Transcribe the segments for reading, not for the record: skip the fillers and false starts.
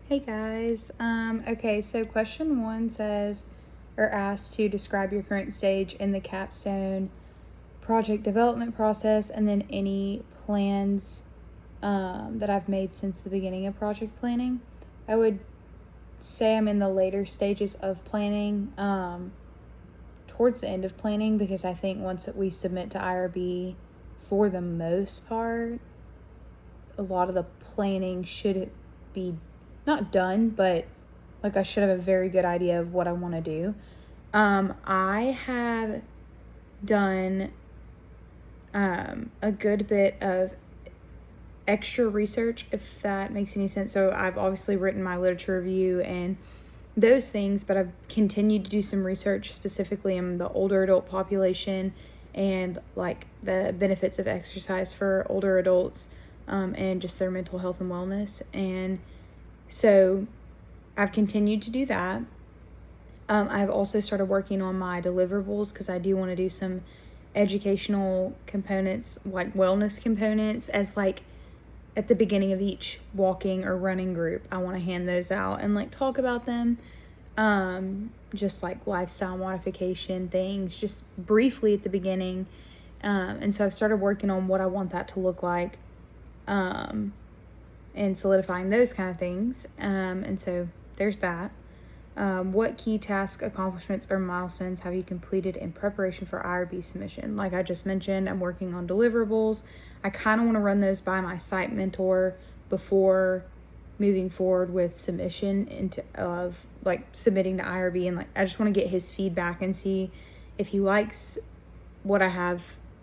Hey guys. Okay, so question one says, or asked to describe your current stage in the capstone project development process and then any plans that I've made since the beginning of project planning. I would say I'm in the later stages of planning, towards the end of planning, because I think once that we submit to IRB, for the most part, a lot of the planning should be not done, but like I should have a very good idea of what I want to do. I have done a good bit of extra research, if that makes any sense. So I've obviously written my literature review and those things, but I've continued to do some research specifically in the older adult population and like the benefits of exercise for older adults, and just their mental health and wellness. And so I've continued to do that. I've also started working on my deliverables because I do want to do some educational components, like wellness components, as like at the beginning of each walking or running group. I want to hand those out and like talk about them. Just like lifestyle modification things, just briefly at the beginning. And so I've started working on what I want that to look like, and solidifying those kind of things. And so there's that. What key task accomplishments or milestones have you completed in preparation for IRB submission? Like I just mentioned, I'm working on deliverables. I kind of want to run those by my site mentor before moving forward with submission into of like submitting to IRB, and like I just want to get his feedback and see if he likes what I have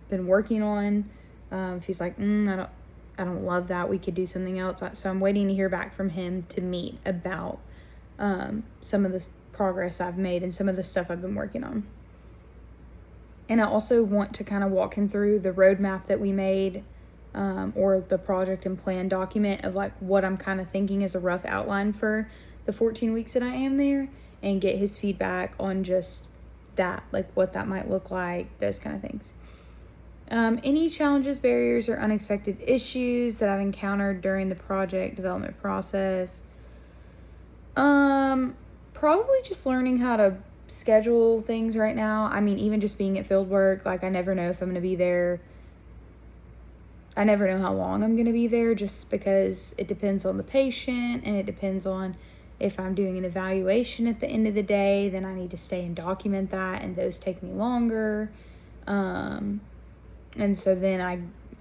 been working on. If he's like, I don't love that, we could do something else. So I'm waiting to hear back from him to meet about some of the progress I've made and some of the stuff I've been working on. And I also want to kind of walk him through the roadmap that we made, or the project and plan document of like what I'm kind of thinking as a rough outline for the 14 weeks that I am there, and get his feedback on just that, like what that might look like, those kind of things. Any challenges, barriers, or unexpected issues that I've encountered during the project development process? Probably just learning how to schedule things right now. I mean, even just being at field work, like I never know if I'm going to be there. I never know how long I'm going to be there, just because it depends on the patient and it depends on if I'm doing an evaluation at the end of the day, then I need to stay and document that, and those take me longer. And so then I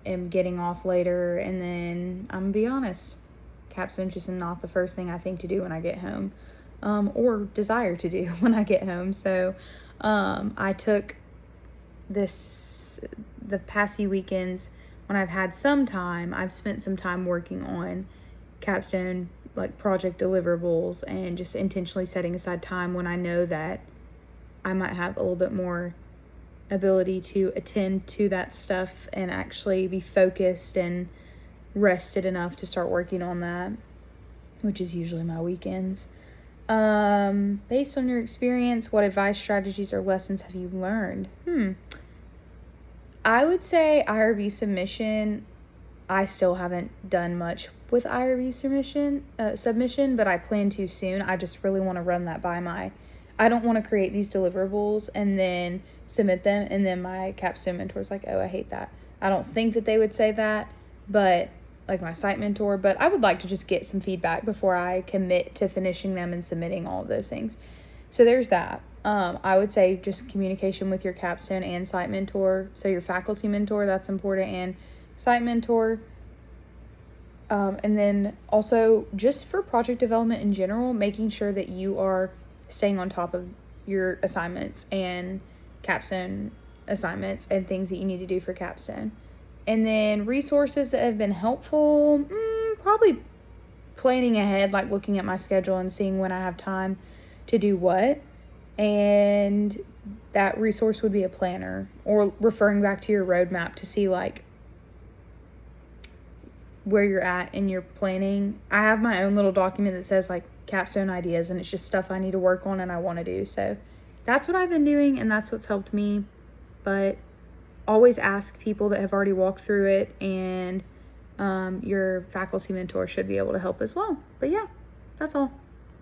am getting off later, and then I'm gonna be honest, capstone's just not the first thing I think to do when I get home, or desire to do when I get home. So I took the past few weekends when I've had some time, I've spent some time working on capstone like project deliverables, and just intentionally setting aside time when I know that I might have a little bit more ability to attend to that stuff and actually be focused and rested enough to start working on that, which is usually my weekends. Based on your experience, what advice, strategies, or lessons have you learned? I would say IRB submission. I still haven't done much with IRB submission, but I plan to soon. I just really want to run that by I don't want to create these deliverables and then submit them, and then my capstone mentor's like, oh, I hate that. I don't think that they would say that, but like my site mentor, but I would like to just get some feedback before I commit to finishing them and submitting all of those things. So there's that. I would say just communication with your capstone and site mentor. So your faculty mentor, that's important, and site mentor. And then also just for project development in general, making sure that you are staying on top of your assignments and capstone assignments and things that you need to do for capstone. And then resources that have been helpful, probably planning ahead, like looking at my schedule and seeing when I have time to do what. And that resource would be a planner, or referring back to your roadmap to see like where you're at in your planning. I have my own little document that says like capstone ideas, and it's just stuff I need to work on and I want to do. So that's what I've been doing, and that's what's helped me. But always ask people that have already walked through it, and your faculty mentor should be able to help as well. But yeah, That's all.